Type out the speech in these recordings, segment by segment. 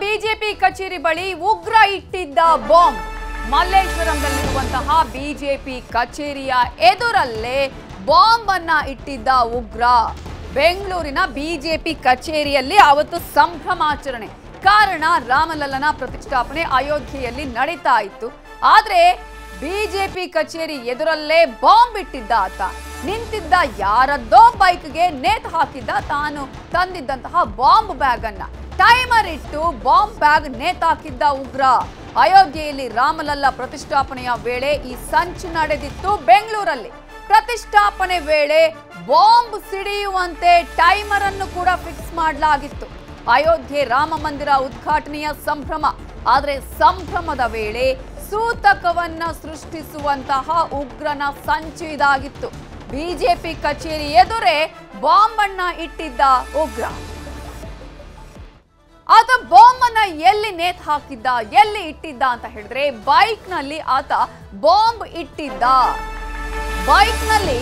BJP ಕಚೇರಿ ಬಳಿ ಉಗ್ರ ಇಟ್ಟಿದ್ದ ಬಾಂಬ್ ಮಲ್ಲೇಶ್ವರಂನಲ್ಲಿರುವಂತಹ ಬಿಜೆಪಿ ಕಚೇರಿಯ ಎದುರಲ್ಲೇ ಬಾಂಬ್ ಅನ್ನ ಇಟ್ಟಿದ್ದ ಉಗ್ರ ಬೆಂಗಳೂರಿನ ಬಿಜೆಪಿ ಕಚೇರಿಯಲ್ಲಿ ಅವತ್ತು ಸಂಭ್ರಮಾಚರಣೆ ಕಾರಣ ರಾಮಲಲ್ಲನ ಪ್ರತಿಷ್ಠಾಪನೆ ಅಯೋಧ್ಯೆಯಲ್ಲಿ ನಡೀತಾ ಇತ್ತು ಆದ್ರೆ ಬಿಜೆಪಿ ಕಚೇರಿ ಎದುರಲ್ಲೇ ಬಾಂಬ್ ಇಟ್ಟಿದ್ದ ಆತ ನಿಂತಿದ್ದ ಯಾರದ್ದೋ ಬೈಕ್ಗೆ ನೇತು ಹಾಕಿದ್ದ ತಾನು ತಂದಿದ್ದಂತಹ ಬಾಂಬ್ ಬ್ಯಾಗ್ ಅನ್ನ ಟೈಮರ್ ಇಟ್ಟು ಬಾಂಬ್ ಬ್ಯಾಗ್ ನೇತಾಕಿದ್ದ ಉಗ್ರ ಅಯೋಧ್ಯೆಯಲ್ಲಿ ರಾಮಲಲ್ಲ ಪ್ರತಿಷ್ಠಾಪನೆಯ ವೇಳೆ ಈ ಸಂಚು ನಡೆದಿತ್ತು ಬೆಂಗಳೂರಲ್ಲಿ ಪ್ರತಿಷ್ಠಾಪನೆ ವೇಳೆ ಬಾಂಬ್ ಸಿಡಿಯುವಂತೆ ಟೈಮರ್ ಅನ್ನು ಕೂಡ ಫಿಕ್ಸ್ ಮಾಡಲಾಗಿತ್ತು ಅಯೋಧ್ಯೆ ರಾಮ ಮಂದಿರ ಉದ್ಘಾಟನೆಯ ಸಂಭ್ರಮ ಆದರೆ ಸಂಭ್ರಮದ ವೇಳೆ ಸೂತಕವನ್ನ ಸೃಷ್ಟಿಸುವಂತಹ ಉಗ್ರನ ಸಂಚು ಇದಾಗಿತ್ತು ಬಿಜೆಪಿ ಕಚೇರಿ ಎದುರೇ ಬಾಂಬ್ ಅನ್ನ ಇಟ್ಟಿದ್ದ ಉಗ್ರ ಆತ ಬಾಂಬ್ ಅನ್ನ ಎಲ್ಲಿ ನೇತು ಹಾಕಿದ್ದ ಎಲ್ಲಿ ಇಟ್ಟಿದ್ದ ಅಂತ ಹೇಳಿದ್ರೆ ಬೈಕ್ ನಲ್ಲಿ ಆತ ಬಾಂಬ್ ಇಟ್ಟಿದ್ದ ಬೈಕ್ ನಲ್ಲಿ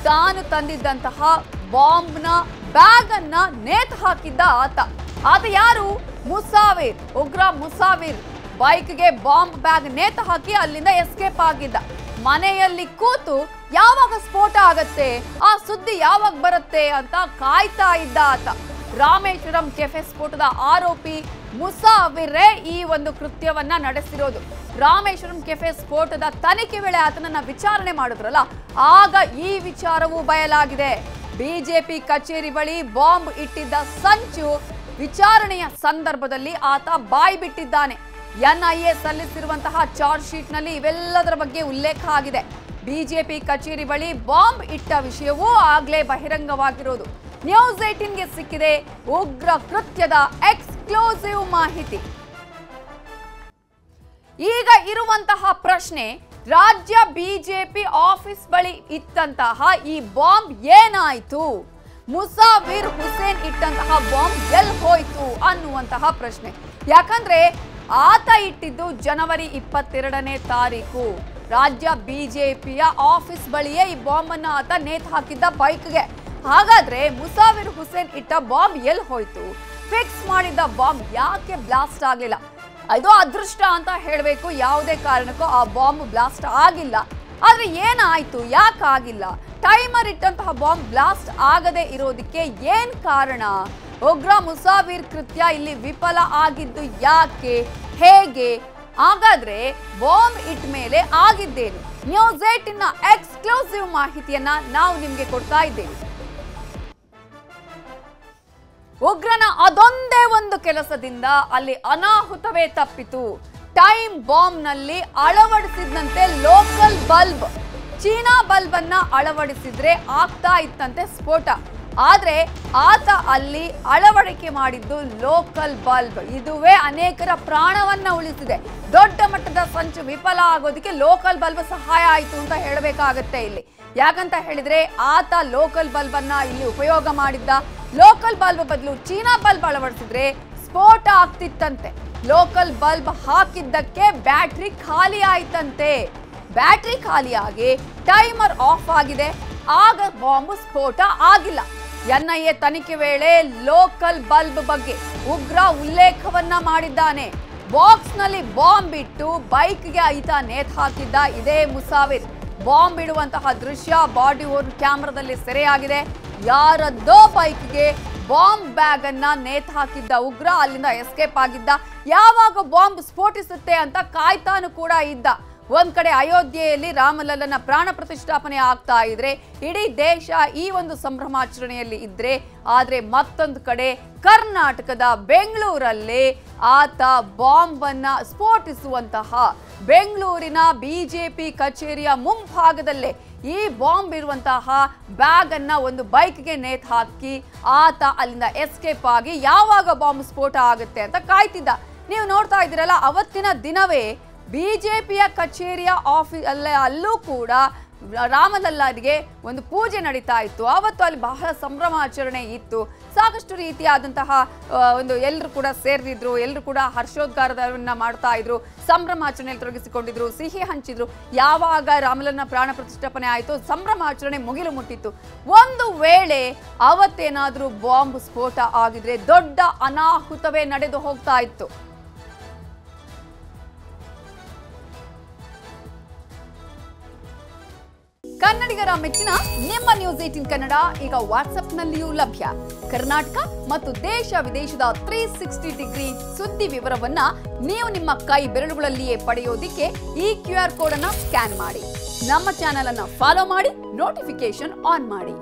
ತಾನು ತಂದಿದ್ದಂತಹ ಬಾಂಬ್ ನ ಬ್ಯಾಗ್ ಅನ್ನ ನೇತು ಹಾಕಿದ್ದ ಆತ ಯಾರು ಮುಸಾವಿರ್ ಉಗ್ರ ಮುಸಾವಿರ್ ಬೈಕ್ಗೆ ಬಾಂಬ್ ಬ್ಯಾಗ್ ನೇತು ಹಾಕಿ ಅಲ್ಲಿಂದ ಎಸ್ಕೇಪ್ ಆಗಿದ್ದ ಮನೆಯಲ್ಲಿ ಕೂತು ಯಾವಾಗ ಸ್ಫೋಟ ಆಗತ್ತೆ ಆ ಸುದ್ದಿ ಯಾವಾಗ ಬರುತ್ತೆ ಅಂತ ಕಾಯ್ತಾ ಇದ್ದ ಆತ ರಾಮೇಶ್ವರಂ ಕೆಫೆ ಸ್ಫೋಟದ ಆರೋಪಿ ಮುಸಾವಿರೇ ಈ ಒಂದು ಕೃತ್ಯವನ್ನ ನಡೆಸಿರೋದು ರಾಮೇಶ್ವರಂ ಕೆಫೆ ಸ್ಫೋಟದ ತನಿಖೆ ವೇಳೆ ಆತನನ್ನ ವಿಚಾರಣೆ ಮಾಡಿದ್ರಲ್ಲ ಆಗ ಈ ವಿಚಾರವೂ ಬಯಲಾಗಿದೆ ಬಿಜೆಪಿ ಕಚೇರಿ ಬಳಿ ಬಾಂಬ್ ಇಟ್ಟಿದ್ದ ಸಂಚು ವಿಚಾರಣೆಯ ಸಂದರ್ಭದಲ್ಲಿ ಆತ ಬಾಯಿ ಬಿಟ್ಟಿದ್ದಾನೆ ಎನ್ಐಎ ಸಲ್ಲಿಸಿರುವಂತಹ ಚಾರ್ಜ್ ಶೀಟ್ ನಲ್ಲಿ ಇವೆಲ್ಲದರ ಬಗ್ಗೆ ಉಲ್ಲೇಖ ಆಗಿದೆ ಬಿಜೆಪಿ ಕಚೇರಿ ಬಳಿ ಬಾಂಬ್ ಇಟ್ಟ ವಿಷಯವೂ ಆಗ್ಲೇ ಬಹಿರಂಗವಾಗಿರೋದು ನ್ಯೂಸ್ 18ಗೆ ಸಿಕ್ಕಿದೆ ಉಗ್ರ ಕೃತ್ಯದ ಎಕ್ಸ್ಕ್ಲೂಸಿವ್ ಮಾಹಿತಿ ಈಗ ಇರುವಂತಹ ಪ್ರಶ್ನೆ ರಾಜ್ಯ ಬಿಜೆಪಿ ಆಫೀಸ್ ಬಳಿ ಇತ್ತಂತಹ ಈ ಬಾಂಬ್ ಏನಾಯ್ತು ಮುಸಾವಿರ್ ಹುಸೇನ್ ಇಟ್ಟಂತಹ ಬಾಂಬ್ ಎಲ್ಲಿ ಹೋಯ್ತು ಅನ್ನುವಂತಹ ಪ್ರಶ್ನೆ ಯಾಕಂದ್ರೆ ಆತ ಇಟ್ಟಿದ್ದು ಜನವರಿ 22ನೇ ತಾರೀಕು ರಾಜ್ಯ ಬಿಜೆಪಿಯ ಆಫೀಸ್ ಬಳಿಯೇ ಈ ಬಾಂಬ್ ಅನ್ನ ಆತ ನೇತು ಹಾಕಿದ್ದ ಬೈಕ್ಗೆ ಹಾಗಾದ್ರೆ ಮುಸಾವಿರ್ ಹುಸೇನ್ ಇಟ್ಟ ಬಾಂಬ್ ಎಲ್ಲಿ ಹೋಯ್ತು ಫಿಕ್ಸ್ ಮಾಡಿದ್ದ ಬಾಂಬ್ ಯಾಕೆ ಬ್ಲಾಸ್ಟ್ ಆಗ್ಲಿಲ್ಲ ಇದು ಅದೃಷ್ಟ ಅಂತ ಹೇಳಬೇಕು ಯಾವುದೇ ಕಾರಣಕ್ಕೂ ಆ ಬಾಂಬ್ ಬ್ಲಾಸ್ಟ್ ಆಗಿಲ್ಲ ಆದ್ರೆ ಏನಾಯ್ತು ಯಾಕೆ ಆಗಿಲ್ಲ ಟೈಮರ್ ಇಟ್ಟಂತಹ ಬಾಂಬ್ ಬ್ಲಾಸ್ಟ್ ಆಗದೆ ಇರೋದಕ್ಕೆ ಏನ್ ಕಾರಣ ಉಗ್ರ ಮುಸಾವಿರ್ ಕೃತ್ಯ ಇಲ್ಲಿ ವಿಫಲ ಆಗಿದ್ದು ಯಾಕೆ ಹೇಗೆ ಹಾಗಾದ್ರೆ ಬಾಂಬ್ ಇಟ್ಟ ಮೇಲೆ ಆಗಿದ್ದೇನು ನ್ಯೂಸ್ 18ನ ಎಕ್ಸ್ಕ್ಲೂಸಿವ್ ಮಾಹಿತಿಯನ್ನ ನಾವು ನಿಮ್ಗೆ ಕೊಡ್ತಾ ಇದ್ದೇವೆ ಉಗ್ರನ ಅದೊಂದೇ ಒಂದು ಕೆಲಸದಿಂದ ಅಲ್ಲಿ ಅನಾಹುತವೇ ತಪ್ಪಿತು ಟೈಮ್ ಬಾಂಬ್ ನಲ್ಲಿ ಅಳವಡಿಸಿದಂತೆ ಲೋಕಲ್ ಬಲ್ಬ್ ಚೀನಾ ಬಲ್ಬ್ ಅನ್ನ ಅಳವಡಿಸಿದ್ರೆ ಆಗ್ತಾ ಇತ್ತಂತೆ ಸ್ಫೋಟ ಆದ್ರೆ ಆತ ಅಲ್ಲಿ ಅಳವಡಿಕೆ ಮಾಡಿದ್ದು ಲೋಕಲ್ ಬಲ್ಬ್ ಇದುವೇ ಅನೇಕರ ಪ್ರಾಣವನ್ನ ಉಳಿಸಿದೆ ದೊಡ್ಡ ಮಟ್ಟದ ಸಂಚು ವಿಫಲ ಆಗೋದಕ್ಕೆ ಲೋಕಲ್ ಬಲ್ಬ್ ಸಹಾಯ ಆಯ್ತು ಅಂತ ಹೇಳಬೇಕಾಗತ್ತೆ ಇಲ್ಲಿ ಯಾಕಂತ ಹೇಳಿದ್ರೆ ಆತ ಲೋಕಲ್ ಬಲ್ಬ್ ಅನ್ನ ಇಲ್ಲಿ ಉಪಯೋಗ ಮಾಡಿದ್ದ ಲೋಕಲ್ ಬಲ್ಬ್ ಬದಲು ಚೀನಾ ಬಲ್ಬ್ ಅಳವಡಿಸಿದ್ರೆ ಸ್ಫೋಟ ಆಗ್ತಿತ್ತಂತೆ ಲೋಕಲ್ ಬಲ್ಬ್ ಹಾಕಿದ್ದಕ್ಕೆ ಬ್ಯಾಟ್ರಿ ಖಾಲಿ ಆಯ್ತಂತೆ ಬ್ಯಾಟ್ರಿ ಖಾಲಿಯಾಗಿ ಟೈಮರ್ ಆಫ್ ಆಗಿದೆ ಆಗ ಬಾಂಬ್ ಸ್ಫೋಟ ಆಗಿಲ್ಲ ಎನ್ಐಎ ತನಿಖೆ ವೇಳೆ ಲೋಕಲ್ ಬಲ್ಬ್ ಬಗ್ಗೆ ಉಗ್ರ ಉಲ್ಲೇಖವನ್ನ ಮಾಡಿದ್ದಾನೆ ಬಾಕ್ಸ್ ನಲ್ಲಿ ಬಾಂಬ್ ಇಟ್ಟು ಬೈಕ್ಗೆ ಈತ ನೇತು ಹಾಕಿದ್ದ ಇದೇ ಮುಸಾವಿರ್ ಬಾಂಬ್ ಇಡುವಂತಹ ದೃಶ್ಯ ಬಾಡಿ ಓರ್ನ್ ಕ್ಯಾಮೆರಾದಲ್ಲಿ ಸೆರೆಯಾಗಿದೆ ಯಾರದ್ದೋ ಬೈಕ್ಗೆ ಬಾಂಬ್ ಬ್ಯಾಗ್ ಅನ್ನ ನೇತು ಹಾಕಿದ್ದ ಉಗ್ರ ಅಲ್ಲಿಂದ ಎಸ್ಕೇಪ್ ಆಗಿದ್ದ ಯಾವಾಗ ಬಾಂಬ್ ಸ್ಫೋಟಿಸುತ್ತೆ ಅಂತ ಕಾಯ್ತಾನು ಕೂಡ ಇದ್ದ ಒಂದ್ ಕಡೆ ಅಯೋಧ್ಯೆಯಲ್ಲಿ ರಾಮಲಲ್ಲನ ಪ್ರಾಣ ಪ್ರತಿಷ್ಠಾಪನೆ ಆಗ್ತಾ ಇದ್ರೆ ಇಡೀ ದೇಶ ಈ ಒಂದು ಸಂಭ್ರಮಾಚರಣೆಯಲ್ಲಿ ಇದ್ರೆ ಆದ್ರೆ ಮತ್ತೊಂದು ಕಡೆ ಕರ್ನಾಟಕದ ಬೆಂಗಳೂರಲ್ಲಿ ಆತ ಬಾಂಬ್ ಅನ್ನ ಸ್ಫೋಟಿಸುವಂತಹ ಬೆಂಗಳೂರಿನ ಬಿಜೆಪಿ ಕಚೇರಿಯ ಮುಂಭಾಗದಲ್ಲೇ ಈ ಬಾಂಬ್ ಇರುವಂತಹ ಬ್ಯಾಗ್ ಅನ್ನ ಒಂದು ಬೈಕ್ಗೆ ನೇತು ಹಾಕಿ ಆತ ಅಲ್ಲಿಂದ ಎಸ್ಕೇಪ್ ಆಗಿ ಯಾವಾಗ ಬಾಂಬ್ ಸ್ಫೋಟ ಆಗುತ್ತೆ ಅಂತ ಕಾಯ್ತಿದ್ದ ನೀವು ನೋಡ್ತಾ ಇದ್ದೀರಲ್ಲ ಅವತ್ತಿನ ದಿನವೇ ಬಿಜೆಪಿಯ ಕಚೇರಿಯ ಆಫೀಸ್ ಅಲ್ಲೂ ಕೂಡ ರಾಮಲಲ್ಲಾರಿಗೆ ಒಂದು ಪೂಜೆ ನಡೀತಾ ಇತ್ತು. ಆವತ್ತು ಅಲ್ಲಿ ಬಹಳ ಸಂಭ್ರಮಾಚರಣೆ ಇತ್ತು. ಸಾಕಷ್ಟು ರೀತಿಯಾದಂತಹ ಒಂದು ಎಲ್ಲರೂ ಕೂಡ ಸೇರಿದ್ರು, ಎಲ್ಲರೂ ಕೂಡ ಹರ್ಷೋದ್ಗಾರವನ್ನ ಮಾಡ್ತಾ ಇದ್ರು, ಸಂಭ್ರಮಾಚರಣೆಯಲ್ಲಿ ತೊಡಗಿಸಿಕೊಂಡಿದ್ರು, ಸಿಹಿ ಹಂಚಿದ್ರು. ಯಾವಾಗ ರಾಮಲಲ್ಲನ ಪ್ರಾಣ ಪ್ರತಿಷ್ಠಾಪನೆ ಆಯಿತು, ಸಂಭ್ರಮಾಚರಣೆ ಮುಗಿಲು ಮುಟ್ಟಿತ್ತು. ಒಂದು ವೇಳೆ ಅವತ್ತೇನಾದ್ರೂ ಬಾಂಬ್ ಸ್ಫೋಟ ಆಗಿದ್ರೆ ದೊಡ್ಡ ಅನಾಹುತವೇ ನಡೆದು ಹೋಗ್ತಾ ಇತ್ತು. ಕನ್ನಡಿಗರ ಮೆಚ್ಚಿನ ನಿಮ್ಮ ನ್ಯೂಸ್ 18 ಕನ್ನಡ ಈಗ ವಾಟ್ಸ್ಆಪ್ನಲ್ಲಿಯೂ ಲಭ್ಯ. ಕರ್ನಾಟಕ ಮತ್ತು ದೇಶ ವಿದೇಶದ 360 ಡಿಗ್ರಿ ಸುದ್ದಿ ವಿವರವನ್ನ ನೀವು ನಿಮ್ಮ ಕೈ ಬೆರಳುಗಳಲ್ಲಿಯೇ ಪಡೆಯೋದಿಕ್ಕೆ ಈ QR ಕೋಡ್ ಅನ್ನ ಸ್ಕ್ಯಾನ್ ಮಾಡಿ. ನಮ್ಮ ಚಾನೆಲ್ ಅನ್ನ ಫಾಲೋ ಮಾಡಿ, ನೋಟಿಫಿಕೇಶನ್ ಆನ್ ಮಾಡಿ.